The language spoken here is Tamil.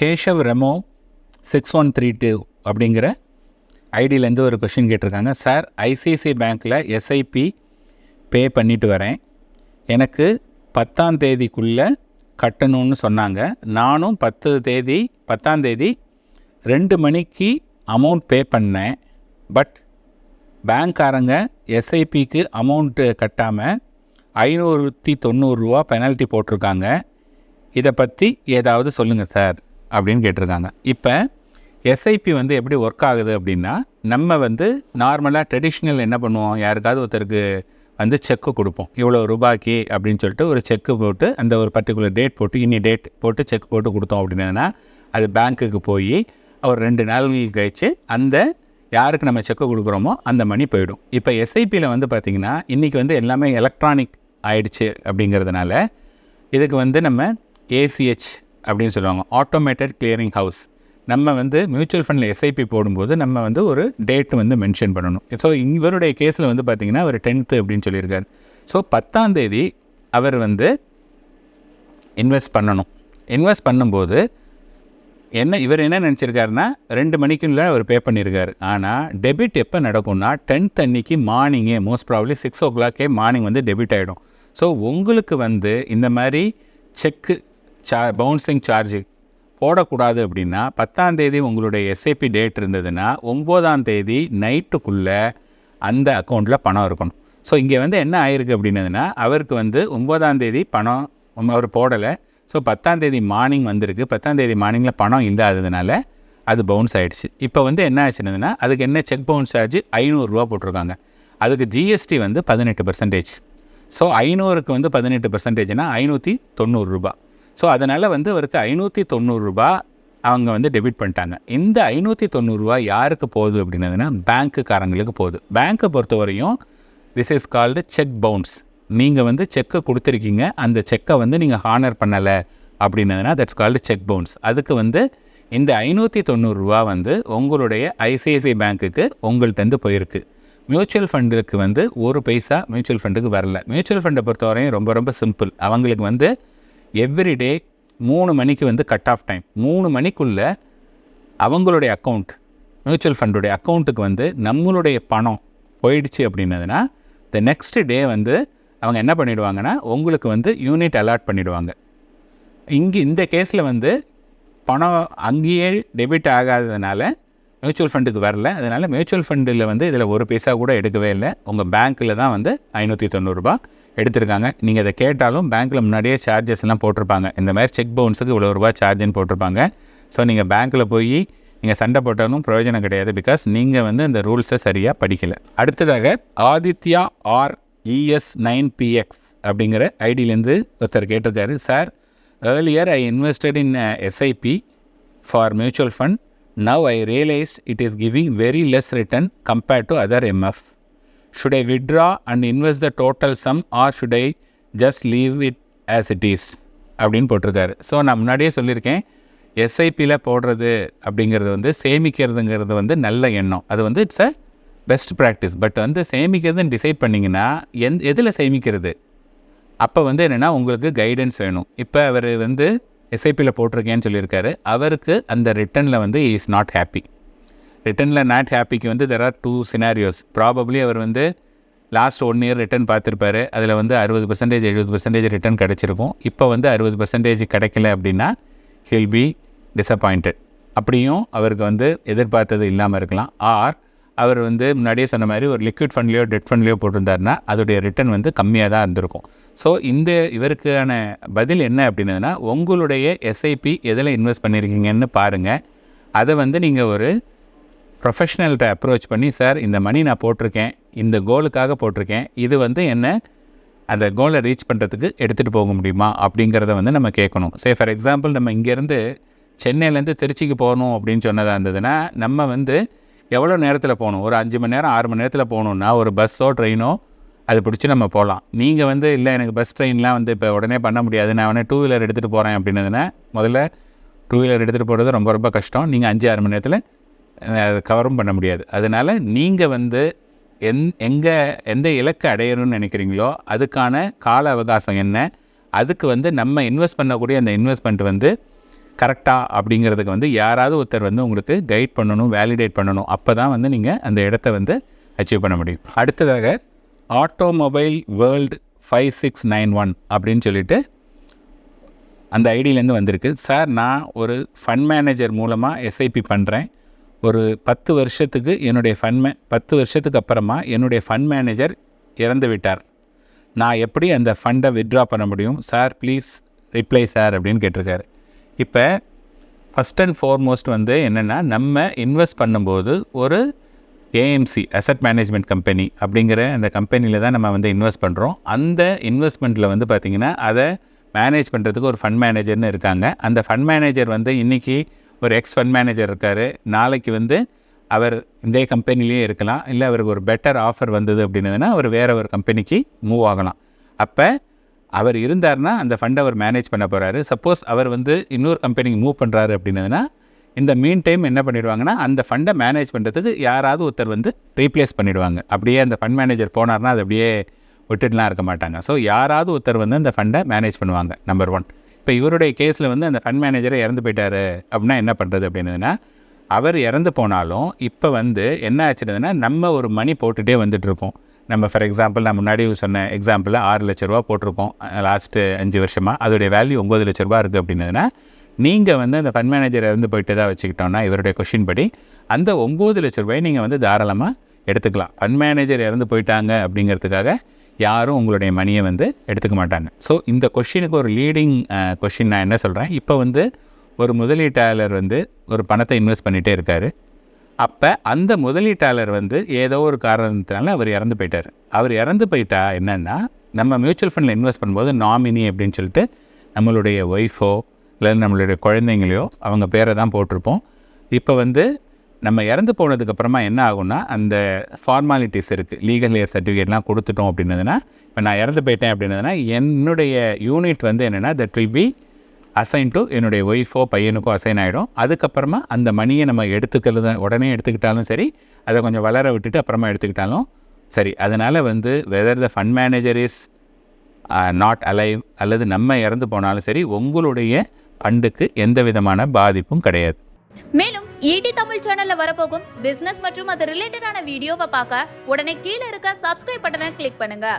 கேஷவ் ரெமோ 6132 அப்படிங்கிற ஐடியிலேருந்து ஒரு கொஷின் கேட்டிருக்காங்க. சார், ஐசிஐசிஐ பேங்க்கில் எஸ்ஐபி பே பண்ணிட்டு வரேன். எனக்கு 10ஆம் தேதிக்குள்ளே கட்டணும்னு சொன்னாங்க. நானும் 10ஆம் தேதி 2 மணிக்கு அமௌண்ட் பே பண்ணேன். பட் பேங்க்காரங்க எஸ்ஐபிக்கு அமௌண்ட்டு கட்டாமல் 590 பெனால்ட்டி போட்டிருக்காங்க. இதை பற்றி ஏதாவது சொல்லுங்கள் சார் அப்படின்னு கேட்டிருக்காங்க. இப்போ எஸ்ஐபி வந்து எப்படி ஒர்க் ஆகுது அப்படின்னா, நம்ம வந்து நார்மலாக ட்ரெடிஷ்னல் என்ன பண்ணுவோம், யாருக்காவது ஒருத்தருக்கு வந்து செக்கு கொடுப்போம். இவ்வளோ ரூபாய்க்கு அப்படின்னு சொல்லிட்டு ஒரு செக்கு போட்டு அந்த ஒரு பர்டிகுலர் டேட் போட்டு டேட் போட்டு செக் போட்டு கொடுத்தோம் அப்படின்னா அது பேங்க்குக்கு போய் ஒரு 2 நாள்கள் கழிச்சு அந்த யாருக்கு நம்ம செக்கு கொடுக்குறோமோ அந்த மணி போயிடும். இப்போ எஸ்ஐபியில் வந்து பார்த்திங்கன்னா இன்றைக்கி வந்து எல்லாமே எலக்ட்ரானிக் ஆயிடுச்சு. அப்படிங்கிறதுனால இதுக்கு வந்து நம்ம ஏசிஹெச் அப்படின்னு சொல்லுவாங்க, ஆட்டோமேட்டட் கிளியரிங் ஹவுஸ். நம்ம வந்து மியூச்சுவல் ஃபண்டில் எஸ்ஐபி போடும்போது நம்ம வந்து ஒரு டேட் வந்து மென்ஷன் பண்ணணும். ஸோ இவருடைய கேஸில் வந்து பார்த்திங்கன்னா ஒரு 10th அப்படின்னு சொல்லியிருக்காரு. ஸோ 10ஆம் தேதி அவர் வந்து இன்வெஸ்ட் பண்ணணும். இன்வெஸ்ட் பண்ணும்போது இவர் என்ன நினச்சிருக்காருன்னா 2 மணிக்குள்ள அவர் பே பண்ணியிருக்காரு. ஆனால் டெபிட் எப்போ நடக்கும்னா 10th அன்னைக்கு மார்னிங்கே, மோஸ்ட் ப்ராபப்ளி 6 o'clock மார்னிங் வந்து டெபிட் ஆகிடும். ஸோ உங்களுக்கு வந்து இந்த மாதிரி செக்கு பவுன்சிங் சார்ஜ் போடக்கூடாது அப்படின்னா 10ஆம் தேதி உங்களுடைய எஸ்ஐபி டேட் இருந்ததுன்னா 9ஆம் தேதி நைட்டுக்குள்ளே அந்த அக்கௌண்ட்டில் பணம் இருக்கணும். ஸோ இங்கே வந்து என்ன ஆயிருக்கு அப்படின்னதுன்னா, அவருக்கு வந்து 9ஆம் தேதி பணம் அவர் போடலை. ஸோ 10ஆம் தேதி மார்னிங் வந்திருக்கு. 10ஆம் தேதி மார்னிங்கில் பணம் இல்லாததுனால அது பவுன்ஸ் ஆகிடுச்சு. இப்போ வந்து என்ன ஆச்சுன்னதுன்னா, அதுக்கு என்ன செக் பவுன்ஸ் சார்ஜ் 500 போட்டிருக்காங்க. அதுக்கு ஜிஎஸ்டி வந்து 18%. ஸோ 500க்கு வந்து 18%னா 590 ஸோ அதனால் வந்து அவருக்கு 590 அவங்க வந்து டெபிட் பண்ணிட்டாங்க. இந்த 590 யாருக்கு போகுது அப்படின்னதுன்னா பேங்க்குக்காரங்களுக்கு போகுது. பேங்க்கை பொறுத்தவரையும் this is called check bounce. நீங்கள் வந்து செக்கை கொடுத்துருக்கீங்க, அந்த செக்கை வந்து நீங்கள் ஹானர் பண்ணலை அப்படின்னதுனா தட்ஸ் கால்டு செக் பவுன்ஸ். அதுக்கு வந்து இந்த 590 வந்து உங்களுடைய ஐசிஐசிஐ பேங்க்குக்கு உங்கள்கிட்டருந்து போயிருக்கு. மியூச்சுவல் ஃபண்டுக்கு வந்து 1 பைசா மியூச்சுவல் ஃபண்டுக்கு வரல. மியூச்சுவல் ஃபண்டை பொறுத்தவரையும் ரொம்ப ரொம்ப சிம்பிள். அவங்களுக்கு வந்து எவ்ரிடே 3 மணிக்கு வந்து கட் ஆஃப் டைம். 3 மணிக்குள்ளே அவங்களுடைய அக்கௌண்ட், மியூச்சுவல் ஃபண்டுடைய அக்கௌண்ட்டுக்கு வந்து நம்மளுடைய பணம் போயிடுச்சு அப்படின்னதுன்னா த நெக்ஸ்ட் டே வந்து அவங்க என்ன பண்ணிவிடுவாங்கன்னா உங்களுக்கு வந்து யூனிட் அலாட் பண்ணிவிடுவாங்க. இந்த கேஸில் வந்து பணம் அங்கேயே டெபிட் ஆகாததுனால மியூச்சுவல் ஃபண்டுக்கு வரல. அதனால் மியூச்சுவல் ஃபண்டில் வந்து இதில் 1 பைசா கூட எடுக்கவே இல்லை. உங்கள் பேங்க்கில் தான் வந்து 590 எடுத்திருக்காங்க. நீங்கள் அதை கேட்டாலும் பேங்க்கில் முன்னாடியே சார்ஜஸ் எல்லாம் போட்டிருப்பாங்க. இந்த மாதிரி செக் பவுன்ஸுக்கு இவ்வளோ ரூபா சார்ஜுன்னு போட்டிருப்பாங்க. ஸோ நீங்கள் பேங்க்கில் போய் நீங்கள் சண்டை போட்டாலும் பிரயோஜனம் கிடையாது. பிகாஸ் நீங்கள் வந்து இந்த ரூல்ஸை சரியாக படிக்கலை. அடுத்ததாக ஆதித்யா RES9PX அப்படிங்கிற ஐடியிலேருந்து ஒருத்தர் கேட்டிருக்காரு. Sir, earlier I invested in SIP for mutual fund. Now I realized it is giving very less return compared to other MF. Should I withdraw and invest the total sum or should I just leave it as it is அப்படின்னு போட்டிருக்காரு. ஸோ நான் முன்னாடியே சொல்லியிருக்கேன், எஸ்ஐபியில் போடுறது அப்படிங்கிறது வந்து சேமிக்கிறதுங்கிறது வந்து நல்ல எண்ணம். அது வந்து it's a best practice. But வந்து சேமிக்கிறதுன்னு டிசைட் பண்ணிங்கன்னா எதில் சேமிக்கிறது, அப்போ வந்து என்னென்னா உங்களுக்கு கைடன்ஸ் வேணும். இப்போ அவர் வந்து எஸ்ஐபியில் போட்டிருக்கேன்னு சொல்லியிருக்காரு. அவருக்கு அந்த ரிட்டர்னில் வந்து இஸ் நாட் ஹாப்பி. ரிட்டர்னில் நாட் ஹாப்பிக்கு வந்து தெர் ஆர் 2 scenarios. ப்ராபப்ளி அவர் வந்து லாஸ்ட் 1 year ரிட்டர்ன் பார்த்துருப்பாரு. அதில் வந்து 60% 70% ரிட்டர்ன் கிடச்சிருக்கும். இப்போ வந்து 60% கிடைக்கல அப்படின்னா ஹில் பி டிசப்பாயிண்டட். அப்படியும் அவருக்கு வந்து எதிர்பார்த்தது இல்லாமல் இருக்கலாம். ஆர் அவர் வந்து முன்னாடியே சொன்ன மாதிரி ஒரு லிக்விட் ஃபண்ட்லேயோ டெட் ஃபண்ட்லேயோ போட்டிருந்தாருன்னா அதோடைய ரிட்டர்ன் வந்து கம்மியாக தான் இருந்திருக்கும். ஸோ இவருக்கான பதில் என்ன அப்படின்னதுன்னா, உங்களுடைய எஸ்ஐபி எதில் இன்வெஸ்ட் பண்ணியிருக்கீங்கன்னு பாருங்கள். அதை வந்து நீங்கள் ஒரு ப்ரொஃபஷ்னல்கிட்ட அப்ரோச் பண்ணி, சார் இந்த மணி நான் போட்டிருக்கேன், இந்த கோலுக்காக போட்டிருக்கேன், இது வந்து என்ன அந்த கோலை ரீச் பண்ணுறதுக்கு எடுத்துகிட்டு போக முடியுமா அப்படிங்கிறத வந்து நம்ம கேட்கணும். ஃபார் எக்ஸாம்பிள், நம்ம இங்கேருந்து சென்னையிலேருந்து திருச்சிக்கு போகணும் அப்படின்னு சொன்னதாக இருந்ததுன்னா நம்ம வந்து எவ்வளோ நேரத்தில் போகணும், ஒரு 5 மணி நேரம் 6 மணி நேரத்தில் போகணுன்னா ஒரு பஸ்ஸோ ட்ரெயினோ அது பிடிச்சி நம்ம போகலாம். நீங்கள் வந்து இல்லை எனக்கு பஸ் ட்ரெயின்லாம் வந்து இப்போ உடனே பண்ண முடியாது, நான் உடனே 2 வீலர் எடுத்துகிட்டு போகிறேன் அப்படின்னதுன்னா முதல்ல 2 வீலர் எடுத்துகிட்டு போகிறது ரொம்ப ரொம்ப கஷ்டம். நீங்கள் 5-6 மணி நேரத்தில் கவரும் பண்ண முடியாது. அதனால் நீங்கள் வந்து எந்த இலக்கை அடையணும்னு நினைக்கிறீங்களோ அதுக்கான கால அவகாசம் என்ன, அதுக்கு வந்து நம்ம இன்வெஸ்ட் பண்ணக்கூடிய அந்த இன்வெஸ்ட்மெண்ட் வந்து கரெக்டாக அப்படிங்கிறதுக்கு வந்து யாராவது ஒருத்தர் வந்து உங்களுக்கு கைட் பண்ணணும், வேலிடேட் பண்ணணும். அப்போ தான் வந்து நீங்கள் அந்த இடத்த வந்து அச்சீவ் பண்ண முடியும். அடுத்ததாக ஆட்டோமொபைல் வேர்ல்டு 5691 அப்படின்னு சொல்லிட்டு அந்த ஐடியிலேருந்து வந்திருக்கு. சார், நான் ஒரு ஃபண்ட் மேனேஜர் மூலமாக எஸ்ஐபி பண்ணுறேன். ஒரு 10 வருஷத்துக்கு என்னுடைய 10 வருஷத்துக்கு அப்புறமா என்னுடைய ஃபண்ட் மேனேஜர் இறந்து விட்டார். நான் எப்படி அந்த ஃபண்டை வித்ட்ரா பண்ண முடியும் சார், ப்ளீஸ் ரிப்ளை சார் அப்படின்னு கேட்டிருக்காரு. இப்போ ஃபஸ்ட் அண்ட் ஃபார்மோஸ்ட் வந்து என்னென்னா, நம்ம இன்வெஸ்ட் பண்ணும்போது ஒரு ஏஎம்சி அசட் மேனேஜ்மெண்ட் கம்பெனி அப்படிங்கிற அந்த கம்பெனியில் தான் நம்ம வந்து இன்வெஸ்ட் பண்ணுறோம். அந்த இன்வெஸ்ட்மெண்ட்டில் வந்து பார்த்திங்கன்னா அதை மேனேஜ் பண்ணுறதுக்கு ஒரு ஃபண்ட் மேனேஜர்னு இருக்காங்க. அந்த ஃபண்ட் மேனேஜர் வந்து இன்றைக்கி ஒரு ஃபண்ட் மேனேஜர் இருக்கார், நாளைக்கு வந்து அவர் இந்த கம்பெனிலேயே இருக்கலாம், இல்லை அவருக்கு ஒரு பெட்டர் ஆஃபர் வந்தது அப்படின்னதுன்னா அவர் வேறு ஒரு கம்பெனிக்கு மூவ் ஆகலாம். அப்போ அவர் இருந்தார்னா அந்த ஃபண்டை அவர் மேனேஜ் பண்ண போகிறாரு. சப்போஸ் அவர் வந்து இன்னொரு கம்பெனிக்கு மூவ் பண்ணுறாரு அப்படின்னதுன்னா இந்த மீன் டைம் என்ன பண்ணிடுவாங்கன்னா அந்த ஃபண்டை மேனேஜ் பண்ணுறதுக்கு யாராவது ஒருத்தர் வந்து ரீப்ளேஸ் பண்ணிவிடுவாங்க. அப்படியே அந்த ஃபண்ட் மேனேஜர் போனார்னா அது அப்படியே விட்டுட்டுலாம் இருக்க மாட்டாங்க. ஸோ யாராவது ஒருத்தர் வந்து அந்த ஃபண்டை மேனேஜ் பண்ணுவாங்க. நம்பர் 1. இப்போ இவருடைய கேஸில் வந்து அந்த ஃபண்ட் மேனேஜரை இறந்து போயிட்டார் அப்படின்னா என்ன பண்ணுறது அப்படின்னதுன்னா, அவர் இறந்து போனாலும் இப்போ வந்து என்ன ஆச்சுதுன்னா நம்ம ஒரு மணி போட்டுகிட்டே வந்துட்டுருக்கோம். நம்ம ஃபார் எக்ஸாம்பிள் நான் முன்னாடி சொன்ன எக்ஸாம்பிளில் 6 லட்ச ரூபா போட்டிருக்கோம் லாஸ்ட்டு 5 வருஷமாக. அதோடைய வேல்யூ 9 லட்ச ரூபா இருக்குது அப்படின்னதுன்னா, நீங்கள் வந்து அந்த ஃபண்ட் மேனேஜர் இறந்து போயிட்டு தான் வச்சுக்கிட்டோம்னா இவருடைய கொஷின் படி அந்த 9 லட்ச ரூபாய் நீங்கள் வந்து தாராளமாக எடுத்துக்கலாம். ஃபண்ட் மேனேஜர் இறந்து போயிட்டாங்க அப்படிங்கிறதுக்காக யாரும் உங்களுடைய மணியை வந்து எடுத்துக்க மாட்டாங்க. ஸோ இந்த கொஷினுக்கு ஒரு லீடிங் கொஷின் நான் என்ன சொல்கிறேன், இப்போ வந்து ஒரு முதலீட்டாளர் வந்து ஒரு பணத்தை இன்வெஸ்ட் பண்ணிகிட்டே இருக்கார். அப்போ அந்த முதலீட்டாளர் வந்து ஏதோ ஒரு காரணத்தினால அவர் இறந்து போயிட்டார். அவர் இறந்து போயிட்டா என்னென்னா, நம்ம மியூச்சுவல் ஃபண்டில் இன்வெஸ்ட் பண்ணும்போது நாமினி அப்படின்னு சொல்லிட்டு நம்மளுடைய ஒய்ஃபோ இல்லை நம்மளுடைய குழந்தைங்களையோ அவங்க பேரை தான் போட்டிருப்போம். இப்போ வந்து நம்ம இறந்து போனதுக்கப்புறமா என்ன ஆகும்னா, அந்த ஃபார்மாலிட்டிஸ் இருக்குது, லீகல் ஏர் சர்டிஃபிகேட்லாம் கொடுத்துட்டோம் அப்படின்னதுன்னா, இப்போ நான் இறந்து போயிட்டேன் அப்படின்னதுன்னா என்னுடைய யூனிட் வந்து என்னென்னா that will be assign to என்னுடைய ஒய்ஃபோ பையனுக்கோ அசைன் ஆகிடும். அதுக்கப்புறமா அந்த மணியை நம்ம உடனே எடுத்துக்கிட்டாலும் சரி, அதை கொஞ்சம் வளர விட்டுட்டு அப்புறமா எடுத்துக்கிட்டாலும் சரி. அதனால் வந்து whether the fund manager is not alive அல்லது நம்ம இறந்து போனாலும் சரி, உங்களுடைய ஃபண்டுக்கு எந்த விதமான பாதிப்பும் கிடையாது. மேலும் ஈடி தமிழ் சேனல்ல வரப்போகும் பிசினஸ் மற்றும் அது ரிலேட்டடான வீடியோவை பார்க்க உடனே கீழே இருக்க சப்ஸ்கிரைப் பட்டனை கிளிக் பண்ணுங்க.